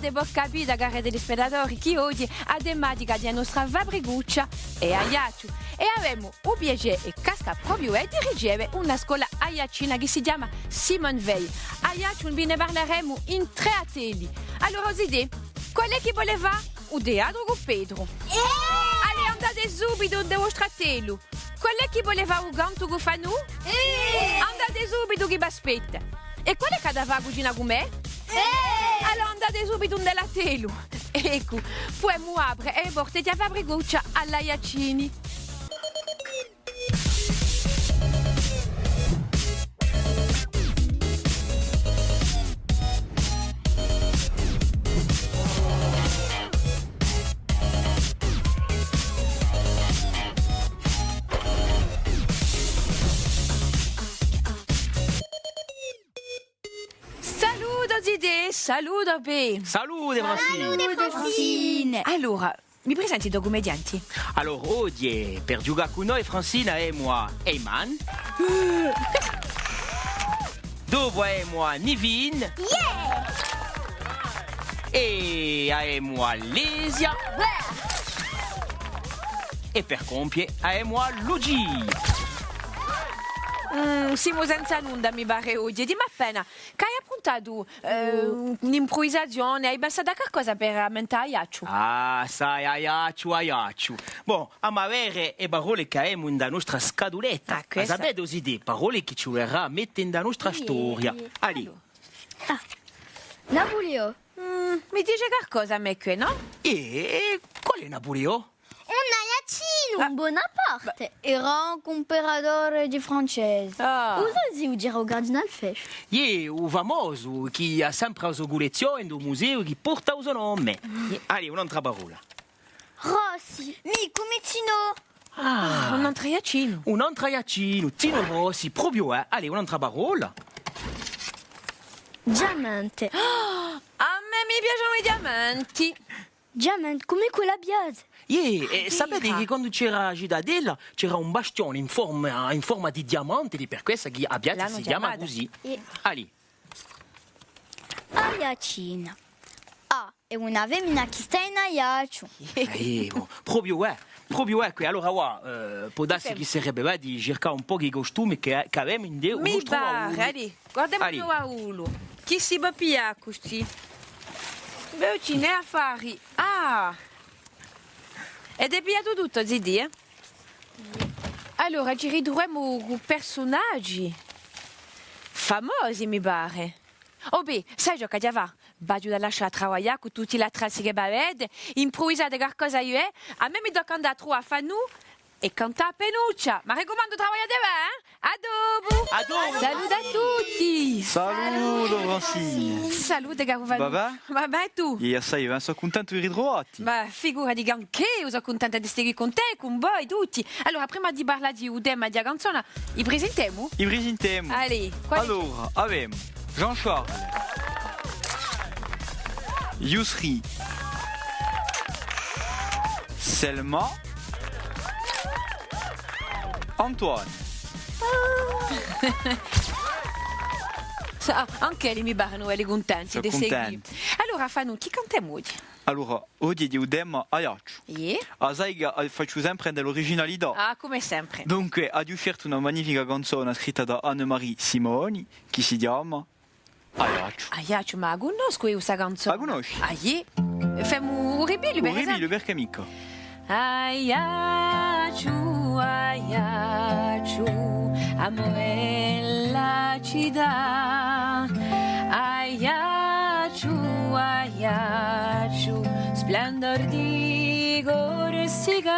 de bocca da Garre degli Spedatori che oggi ha tematica di nostra Vabriguccia e Aiaccio e avremo il piacere e casca proprio di ricevere una scuola aiacina che si chiama Simon Veil. Aiaccio ne parleremo in 3 ateli. Allora, idee, qual è chi voleva? O Deadro o Pedro? Allora, andate subito da vostro atelo. Qual è chi voleva un ganto che fa nu? Andate subito che vi aspetta. E qual è che da fa cucina con me? Allora andate subito nella telu. Ecco, poi mu apre e portate a Vabriguccia alla Iacini. Saluto be. Salute Francine. Francine. Allora, mi presenti i due commedianti? Alors oggi per giocare con noi Francine e moi Eyman. Dopo e moi Nivin. E moi Lesia. E per compie e moi Luigi. Siamo senza nulla, mi pare oggi. Dimmi appena, che hai appuntato un'improvvisazione? Hai pensato a qualcosa per aumentare Aiaccio? Ah, sai, aiaccio. Bon, a avere e parole che abbiamo nella nostra scatoletta. Ah, questa. Sapete così, parole che ci vorrà mettere nella nostra storia. Ali. Napoléon. Mi dice qualcosa a me qui, no? E qual è Napoleone? Un Aiacino, un Bonaparte. Era un imperatore di francese. Cosa si dire au cardinal Fesch? E o famoso che ha sempre la sua collezione nel museo che porta il suo nome. Ali, un'altra parola. Rossi. Mi come Tino. Un altro Iacino. Un'altra Iacino, Tino Rossi, proprio, Ali, un'altra parola. Diamante. A me mi piacciono i diamanti. Diamante, come quella biase. Sapete che quando c'era a Cittadella c'era un bastione in forma di diamante, e per questo che a Piazza L'hanno si chiama chiamata. così. E Ali. Aiacina. E una femmina che sta in Aiaccio. Proprio qui. Allora, può darsi che sarebbe di cercare un po' di costumi che abbiamo in Dio. Mi pare, Ali. Guardiamo a uno. Chi si va più così? Beh, ci ne affari. Ed è piato tutto, Zidi, Allora, ci ridurremo personaggi famosi, mi pare. Oh, beh, sai già che va? Vado da lasciare lavorare con tutti gli altri che bavede, improvvisate qualcosa io a me mi tocca andare a trovare Fanu e cantare Penuccia. Ma raccomando, lavorate bene, A dopo! Saluto a tutti! Saluto Francine. Salute, caro Fanu. Va Vabbè, tu? E sai, sono contento di ritrovarti. Ma figurati anche io sono contenta di stare con te, con voi, tutti. Allora, prima di parlare di un tema di canzone, i presentiamo? I presentiamo. Allora, quali... Allora, abbiamo Jean-Charles, Yousri, Selma, Antoine. Anche lì mi barano e contenti Sono di seguire. contenti. Allora, Fanu, chi cantiamo oggi? Allora, oggi di un tema Aiaccio. A sai che faccio sempre dell'originalità. Come sempre. Dunque, ho scelto una magnifica canzone scritta da Annemarie Simoni che si chiama Aiaccio. Aiaccio, ma conosco io questa canzone. La conosci? Famo un ribello, per Orribile esempio. perché mica. Aiaccio, Aiaccio, amore la città. Aiaccio, Aiaccio, splendor di Corsica.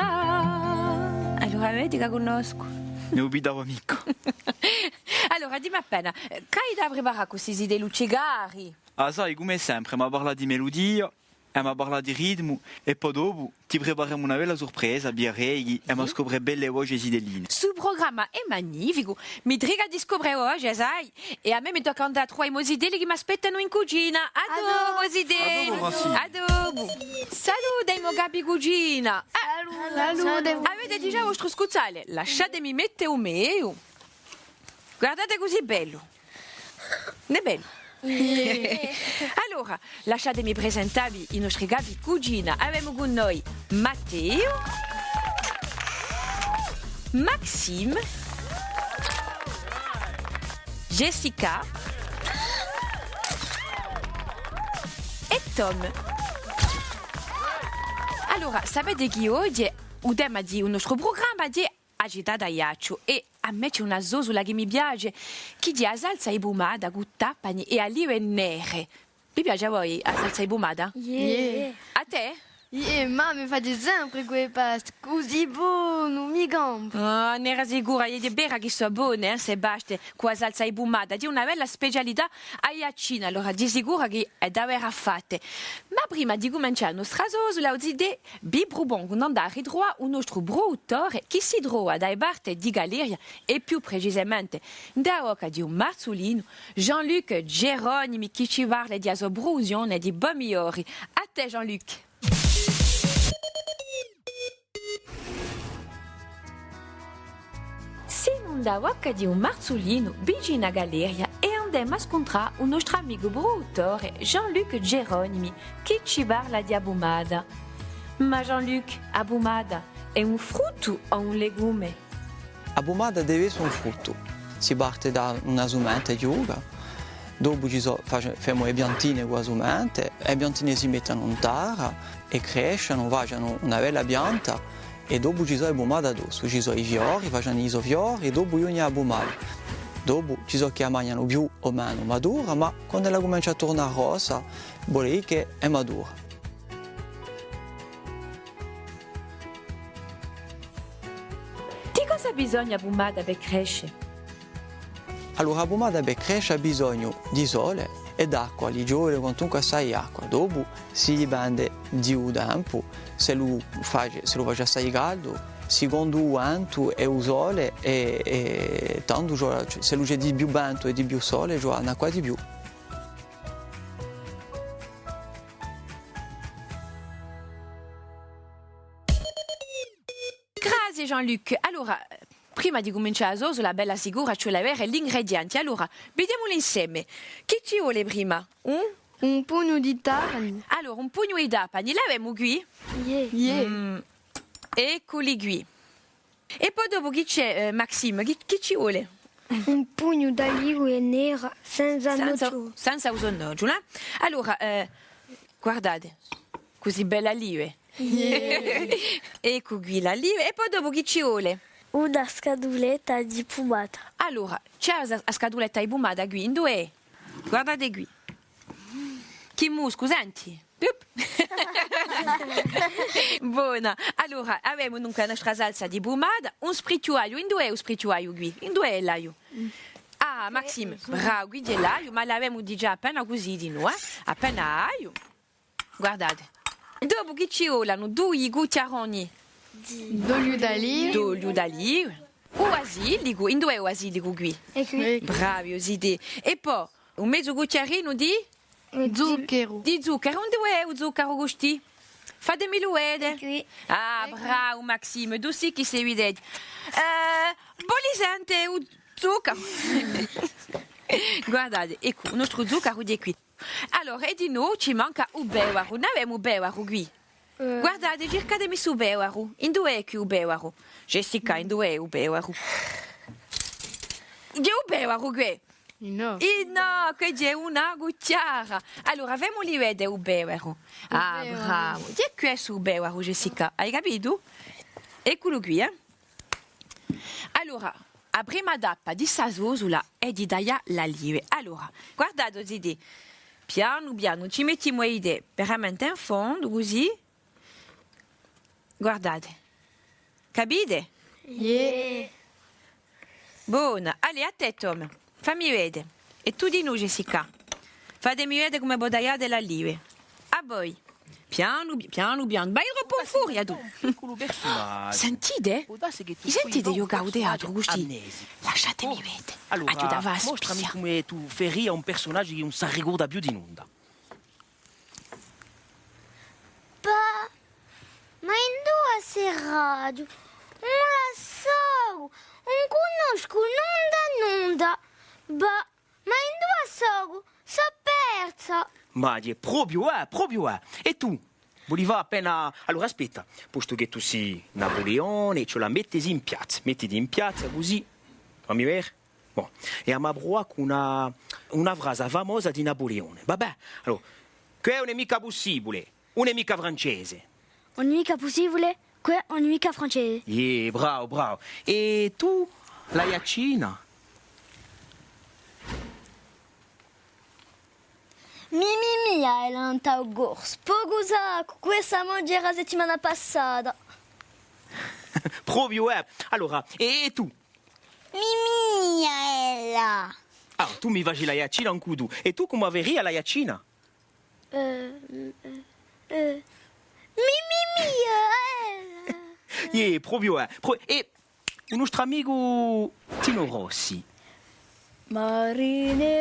Allora, vedi che conosco. Ne ubitavo mica. Allora, dimmi appena, che hai da preparare questi idee lucigari? Ah, sai, come sempre, mi parla di melodia, e mi parla di ritmo, e poi dopo ti prepariamo una bella sorpresa, birreghi, e mi scopre belle voci sidelline. Sul programma è magnifico, mi triga di scoprire oggi, sai? E a me mi tocca andare a trovare i mosideli che mi aspettano in cucina. Adoro, mosideli! Adoro, Francine. Adoro! Salute, mo capi cucina! Salute. Avete già il vostro scuzzale? Lasciatemi mettere un meo. Guardate così bello. Ne è bello. Allora, lasciatemi presentarvi i nostri gabi cugina. Abbiamo con noi Matteo, Maxime, Jessica e Tom. Allora, sapete che oggi il tema di un nostro programma è agitata a Iaccio e a me c'è una zosola che mi piace che di a salsa e bumada con tappani e olive nere. Vi piace a voi a salsa e bumada? A te? Ma mi fate sempre quei pasti così buoni, mi gambo. Oh, ne era sicura, è vera che sono buone, se basta con la salsa e bumada. È una bella specialità a Iacina, allora di sicuro che è davvero fatta. Ma prima di cominciare il nostro zosola, ho idea, bi probon con andare droit un nostro produttore che si trova dai parti di Galeria e più precisamente da Oca di un Marzolino, Jean-Luc Geronimi, che ci parla di asobruzione di Bomiori. A te, Jean-Luc. Siamo da Oca di un Marzolino, vicino a Galeria, e andiamo a scontrare un nostro amico produttore, Jean-Luc Geronimi, che ci parla di abumada. Ma Jean-Luc, abumada è un frutto o un legume? Abumada deve essere un frutto. Si parte da una semente di uva, dopo facciamo le piantine con la semente, le piantine si mettono in terra e crescono, facciano una bella pianta e dopo ci sono le abumade addosso, ci sono i fiori, facciano i fiori e dopo ogni abumada. Dopo ci sono che la mangiano più o meno madura, ma quando la comincia a tornare rosa, vuol dire che è madura. Di cosa bisogna abumada per crescere? Allora la pomata per crescere ha bisogno di sole e d'acqua, di giorno quantunque assai acqua. Dopo si dipende di tempo, se lo faccia assai caldo, secondo il vento e il sole e tanto se c'è di più vento e di più sole, ne acqua di più. Grazie Jean-Luc. Allora, prima di cominciare a la bella sicura ci vuole avere gli ingredienti. Allora, vediamoli insieme. Che ci vuole prima? Un pugno di tapani. Allora, un pugno di tapani. L'abbiamo qui? Eccoli qui. E poi dopo chi c'è, Maxime? Chi ci vuole? Un pugno d'olive nera senza nocciole. Senza uso nocciole. Allora, guardate, così bella olive. Ecco qui l'olive. E poi dopo chi ci vuole? Una scatoletta di pomata. Allora, c'è la scatoletta di pomata qui, in due. Guardate qui. Che musco, senti? Buona. Allora, abbiamo dunque la nostra salsa di pomata, un sprituaio, in due è un sprituaio qui? In due è l'aglio. Ah, Maxime, bravo, qui c'è l'aglio, ma l'abbiamo già appena così di noi, appena aglio. Guardate. Dopo che ci volano 2 cucchiaroni d'olio d'olive. D'olio d'olive. O asilico, in due o asilico qui. E qui Bravi, osidi. E poi un mezzo cucchiarino di Zucchero. Di zucchero. Un due è un zucchero gusti. Fatemelo vedere. qui. Ah, bravo Maxime, tu sì che sei vedete. Bolisante il zucchero. Guardate, ecco, il nostro zucchero è qui. Allora, e di noi ci manca un bewaro. Non abbiamo un bewaro qui. Guardate, cercatemi su bewaro. In due è qui un bewaro. Jessica, in due è un bewaro. C'è un bewaro qui. No. No, che c'è una cucchiara. Allora, fammi vedere un bewaro. Ah, bravo. C'è qui su bewaro, Jessica. Hai capito? Eccolo qui, eh. Allora, la prima tappa di sasosola è di dare l'olive. Allora, guardate, Zidi. Piano piano ci mettiamo le idee veramente in fondo, così. Guardate. Capite? Buona. Allora, a te, Tom. Fammi vedere. E tu di noi, Jessica. Fatemi vedere come bottaiate l'olive. A voi. Piano piano. Vai troppo in furia, tu. Piccolo personaggio. Sentite? Sentite io gaudeato così. Lasciatemi vedere. Allora, Aiutava a mostrami spiare. come tu fai a un personaggio che non si ricorda più di nulla. Ma in due sei radio? Non la so, non conosco, non da. Ma in due so Ma è proprio, E tu? Voleva appena... Allora aspetta, posto che tu sei Napoleone, ce la mettesi in piazza. Mettiti in piazza così. Fammi vedere. Bon. E a Mabroa con una frase famosa di Napoleone. Vabbè, allora, che non è mica possibile, non è mica francese. Non è mica possibile, que non è mica francese. Bravo. E tu, la Iacina? Mia, ela não tá o gorso. Pogusaco, questa mangiare la settimana passata. Proprio, Allora, e tu? Mia, ela. Ah, tu mi vagi la Iacina un cudu. E tu come avevi la Iacina? Ela. Proprio, E un nostro amico Tino Rossi. Marinera,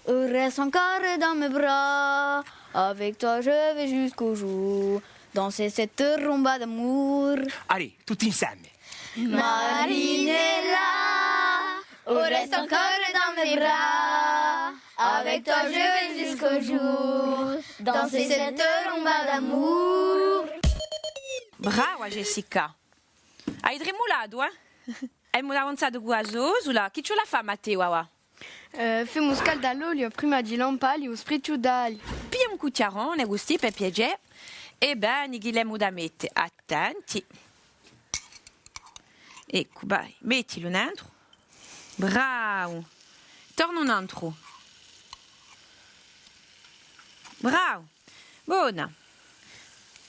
reste encore dans mes bras. Avec toi, je vais jusqu'au jour. Danser cette rumba d'amour. Allez, tutti insieme. Marinella, reste encore dans mes bras. Avec toi, je vais jusqu'au jour. Danser cette rumba d'amour. Brava Jessica. Hai tremulato, Hai avanzato quasi là. Chi ce la fa Matteo? Femo scalda l'olio prima di lampare o spritto d'aglio. Pia un cucchiarone, gusti per piacere. E bene, Guilherme da mette. Attenti. Ecco, vai, mettilo dentro. Bravo. Torna dentro. Bravo. Buona.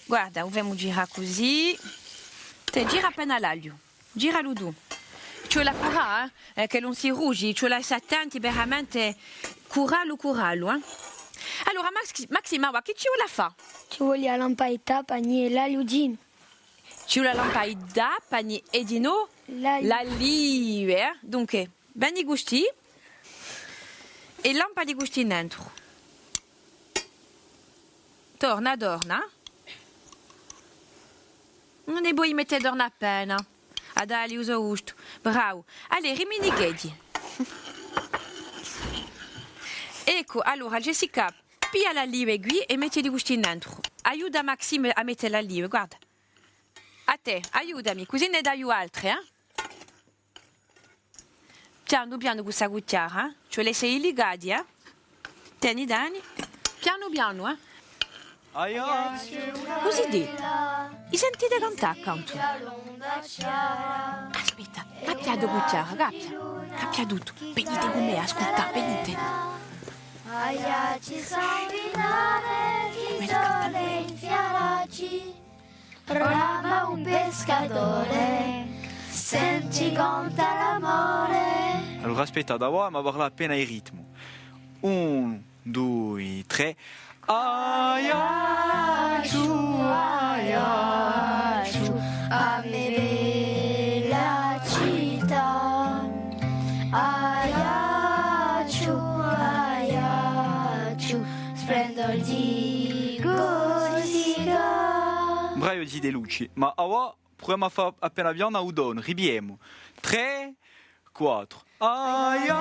Guarda, dobbiamo girare così. Te gira appena l'aglio. Giralo tu. C'è la cura, che non si rugi. C'è la attenti veramente. Curalo. Allora, Maxima, che ci vuole fa? Ci vuole la lampaita, pani e l'aglio di. Ci vuole la lampaida, pani e di no? L'aglio, Dunque, ben i gusti. E lampa di gusti dentro. Torna. Non è buono mettere torna appena. Adali uso gusto. Bravo. Allora, riminighedi. Ecco, allora, Jessica, pia l'olive qui e metti i gusti dentro. Aiuta Maxime a mettere l'olive, guarda. A te, aiutami, così ne dai altre, Piano piano questa cucchiara, cioè le sei legati, Tieni, Dani. Piano, Così di. I sentite cantare accanto? Aspetta, cappia due cucchiara, cappia tutto. Venite con me, ascolta, venite. Aiaci sanguinare di sole infialaci, brama un pescatore, senti conta l'amore. Allora aspetta, da voi ma parla appena il ritmo. 1, 2, 3. Aiaciu, a me bella città. Aiaciu, splendor di Corsica. Braio di De Luci, ma ora proviamo a fare appena bien a udon, ribiemo. 3, 4. Aiaciu,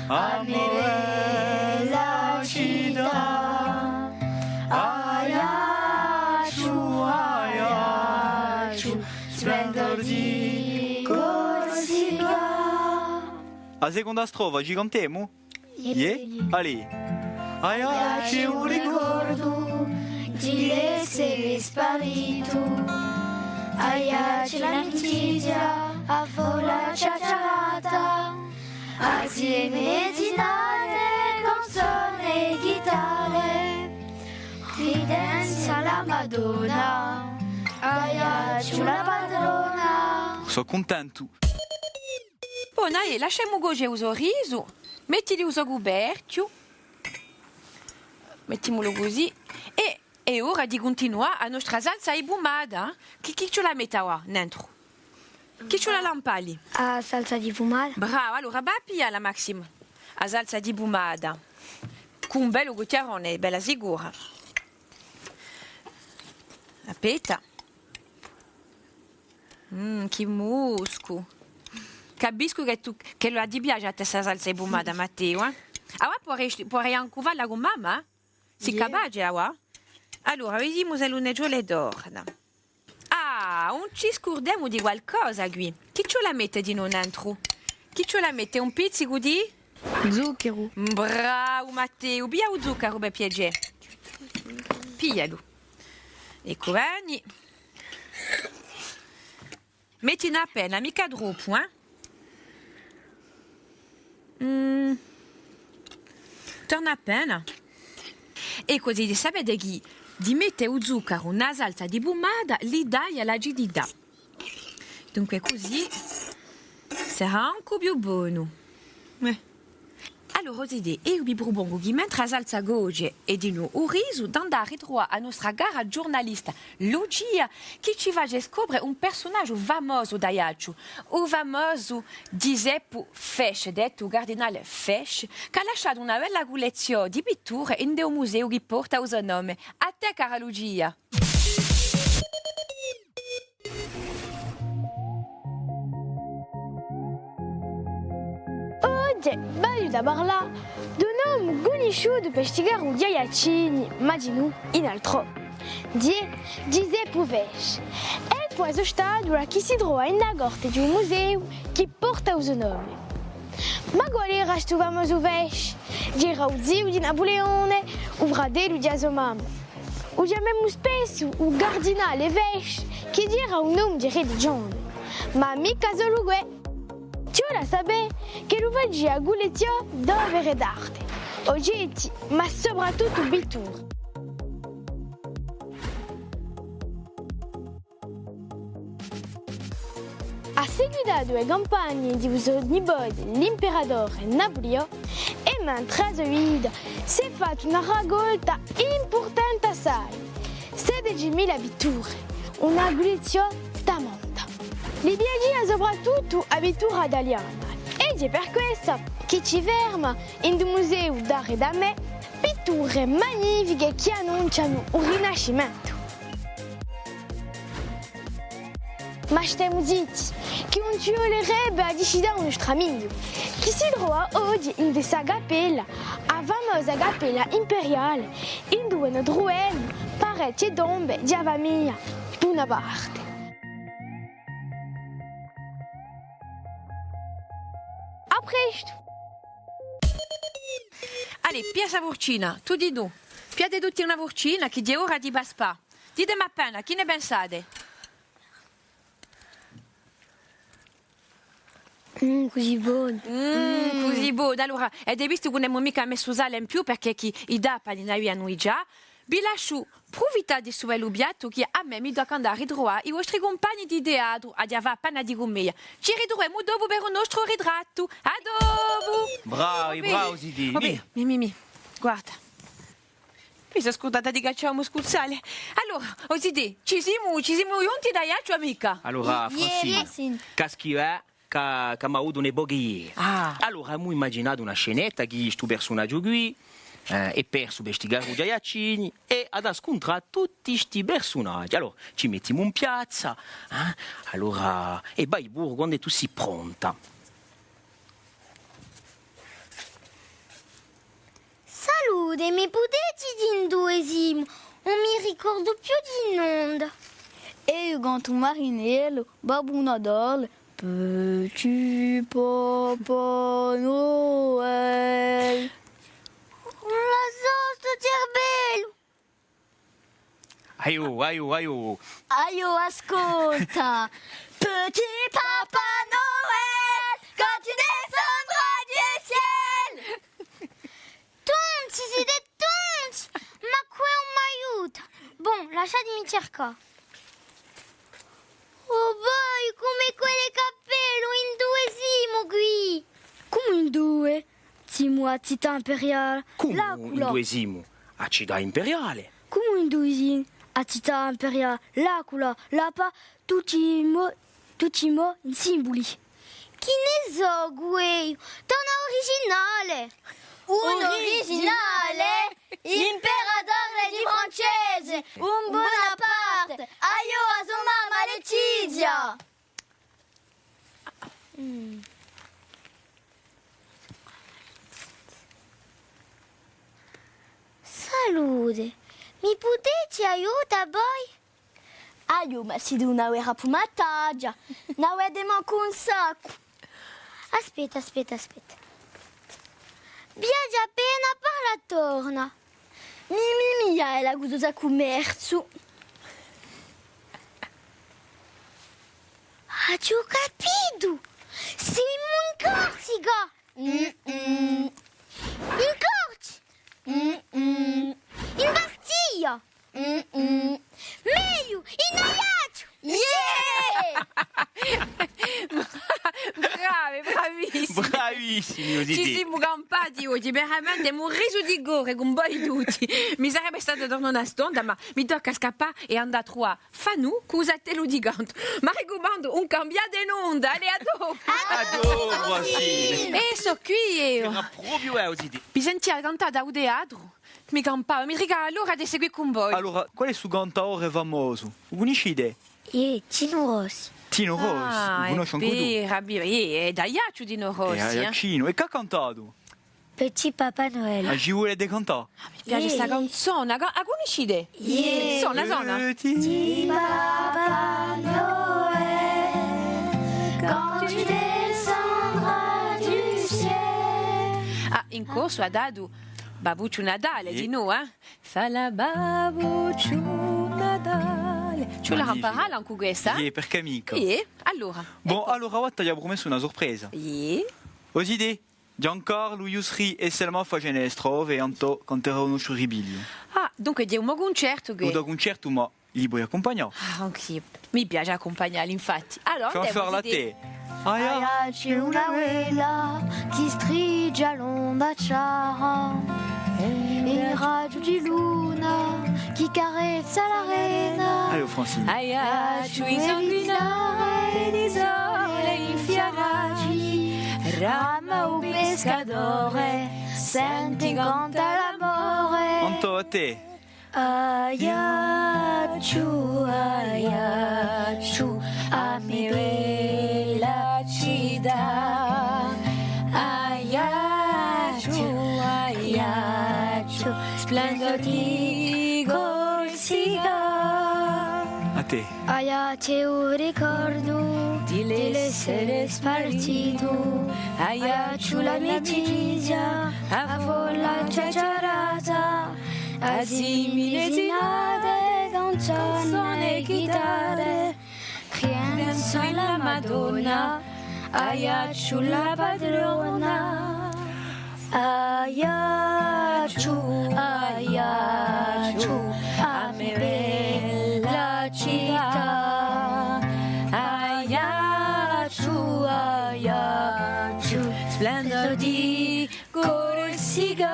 a me bella città. Aiaciu, splendor di Corsica. A seconda strofa, gigantemo? Allez. Aiaci un ricordo di essere sparito. Aiaci l'amicizia a vola ciacciata. Assieme dinare, console e chitarre. Fidenza alla Madonna. Aiaci la padrona. Sono contento. Buona, lasciamo goge uso riso. Mettili uso coperchio. Mettiamolo così. E ora di continuare a nostra salsa ebumada. Chi ce la mette qua dentro? Chi ce la lampali? A salsa di fumata. Bravo, allora bappia la Maxima. A salsa di bumada. Con un bello cucchiarone, bella sicura. Aspetta. Che musco. capisco che lo ti piace a te questa salsa di pomata, Matteo, eh? Allora puoi anche farla con mamma? Si capace, allora? Allora, vediamo se l'uneggio le torna. Ah, non ci scordiamo di qualcosa qui. Chi ce la mette di non entro? Chi ce la mette? Un pizzico di? Zucchero. Bravo, Matteo. Pia o zucchero per piacere? Piglialo. Ecco, vieni. Metti una penna, mica troppo, eh? Torna appena. E così sapete chi di mettere lo zucchero una salsa di pomata li dai all'acidità. Dunque così sarà anche più buono. Allora così io vi propongo che mentre la salsa goge e di noi un riso d'andare a a nostra gara giornalista Lucia che ci fa scoprire un personaggio famoso da Iaccio, un famoso Giuseppe Fesce, detto cardinale Fesce, che ha lasciato una bella collezione di pitture in un museo che porta il suo nome. A te, cara Lucia! Bello da parla, d'un homme gonichou per stigare un diaiacini, immagino, in altro. Giuseppe Fesce. E poi è stato che si trova in la corte di un museo che porta il suo nome. Ma qual era questo famoso Fesce? Era il zio di Napoleone, il fratello di sua mamma. O chiamiamo spesso il cardinale Fesce, che era un nome di religione. Ma mica solo questo. Tu la sapere che lo faccia a Guletia d'opere d'arte, oggetti, ma soprattutto pitture. A seguito a due campagne di suo nipote, l'imperatore Napoleone, e mentre a vita si è fatta una raccolta importante assai, 16.000 pitture, una Guletia da monta. Li piace soprattutto a pittura italiana ed è per questo che ci ferma in un museo d'arte da me pitture magnifiche che annunciano un rinascimento. Ma stiamo zitti, che non ci volerebbe a decidere un nostro amico, che si trova oggi in questa cappella, la famosa cappella imperiale, in dove non troviamo parecchie tombe di famiglia da una parte. A presto! Allez, pia sa vorcina, tu di tu. Piate tutti una vorcina che di ora ti baspa. Ditemi appena, chi ne pensate? Così buono. Così buono. Allora, avete visto che non abbiamo mica messo sale in più perché chi i dà pa di a noi già. Vi lascio provita di suo lubiato che a me mi do andare a ritrovare i vostri compagni di teatro a di avere appena di commedia. Ci ritroviamo dopo per un nostro ritratto. A dopo! Bravi, bravi, Zidi. Vabbè, mi, guarda. Mi sono scordata di cacciare un scuzzale. Allora, Zidi, ci siamo giunti da Iaccio, amica. Allora, Francine, caschiva che mi ha avuto un boghi. Allora, abbiamo immaginato una scenetta che questo personaggio qui è perso per stigare i giaiacini e ad scontrare tutti questi personaggi. Allora, ci mettiamo in piazza, allora, e vai burro quando tu sei pronta. Salute, mi potete dire in duesimo? Non mi ricordo più di nome. E il gatto marinello, Babbo Natale, Petit Papa Noël. La so, sto cervello. Aio. Aio, ascolta. Petit Papa Noël, quand tu descendras du ciel. Tonti, siete tonti! Ma qua non mi aiuta. Bon, lasciatemi cercare. Oh boy, come quelle cappello in duesimo qui. Come in due? Dis-moi, a città imperiale. Come La in couleur. duesimo? A città imperiale. Come in duesimo? A città imperiale. La couleur. La pa, tutti i mots in simboli. Chi ne so, Gueio? Torna originale. Un originale, imperatore di francese, un Bonaparte, aio a sua mamma Letizia. Salute, mi potete aiutare voi? Aiu, ma si do una guerra pumataggia, una guerra di manco un sacco. Aspetta. Viaggia appena parla torna. Mia è la gustosa commercio. Ah, ci ho capito! Siamo in Corsica! In Corci! In Bastiglia! Meglio! In Ajaccio! Yeah! Bravissimi. Bravissimi, Ci Osidi. siamo campati oggi, veramente abbiamo riso di gore con voi tutti. Mi sarebbe stata tornare una stonda, ma mi tocca scappare e andare a trovare Fanou, cosa te lo diganto. Ma raccomando, un cambiato in onda, allez, a dopo. Adoro, Osidi. E so qui io. Era proprio Osidi. Mi sentia cantare da un teatro. Mi campava, mi regala allora di seguire con voi. Allora, qual è il suo cantaore famoso? Conosci idee? Tino Rossi. Tino Rossi, Ah, conosci ancora tu? è da Iaccio di E Rossi. a Iacchino. E che ha cantato? Petit Papa Noël. A ci vuole de cantare? Mi piace questa canzone, a conosci idee? Zona. Petit Papa Noël, quand tu descendras du ciel. Ah, in corso ha dato Babuccio Nadale Sì. di noi, eh? Fa la Babuccio Nadale. Ce la Magnifico. imparare anche questa? Sì, perché mica. Allora. Bon, allora oggi ti abbiamo promesso una sorpresa. Osidi, Giancarlo, Yusri e Selma facendo le strove e Anto canterà uno ribilio. Ah, dunque di un concerto O che... da concerto, ma li vuoi accompagnare? Ah, anche mi piace accompagnarli, infatti. Allora, Facciamo andiamo, fare la Zidì. te. Aia. C'è una vela che strigia l'onda ciara e il raggio di luna che carezza l'arena. Allora, Francine. Aiaccio i sanguinari di sole infiammati, Rama o pescatore, senti canta l'amore. Anto, a te. Aiaccio, aiaccio, a me bella città. Aiaccio, aiaccio, splendor di Corsica. A te. Aiaccio, ricordo dell'essere spartito. Aiaccio, l'amicizia, a folla ciacciarata. Asimile zinade, canzone e chitarre, crianza la Madonna, Aiaccio la padrona. Aiaccio, aiaccio, a me bella città. Aiaccio, aiaccio, splendor di Corsica.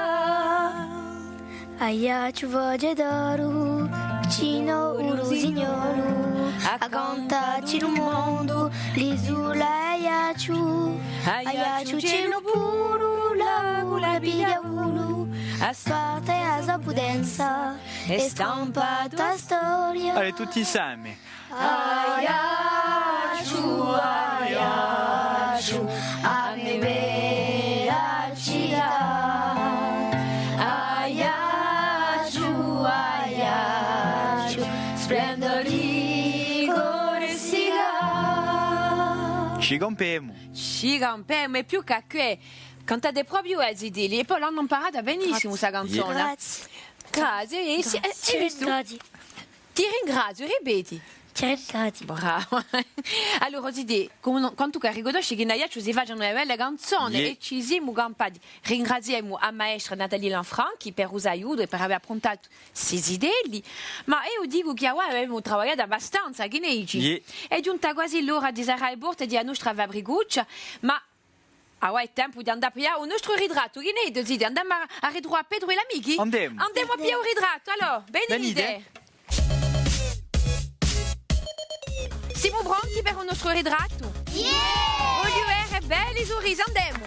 Aiaccio voce d'oro, vicino un rosignolo, a contarci il mondo, l'isola Aiaccio. Aiaccio cielo puro, la piglia ulu, a sorte a sapudenza, e stampato a storia. Allez, tutti insieme. Aiaccio, aiaccio, a me bella città. Aiaccio, aiaccio, splendor di Corsica. Ci campiamo. Ci campiamo, e più che che cantate proprio Zidì. E poi l'hanno imparata benissimo questa canzone. Grazie. Grazie. E Ti ringrazio. Ti ringrazio, ripeti. Ti ringrazio. Bravo. Allora, Zidì, quando tu riconosci che in Aiaccio si facciano una bella canzone Yeah. e ci siamo campati. Ringraziamo a maestra Natalie Lanfranchi per il aiuto e per aver approntato queste idee. Ma io dico che abbiamo lavorato abbastanza, che ne dici? Yeah. È giunta quasi l'ora di Sara e Borte di nostra Vabriguccia, ma è tempo di andare a pigliare il nostro ritratto. Che ne dici, Zidì? Andiamo a ritrovare Pedro e l'amici? Andiamo. Andiamo a pigliare il ritratto, allora. Benite. Siamo pronti per il nostro ritratto? Voglio vedere belli sorrisi, andiamo!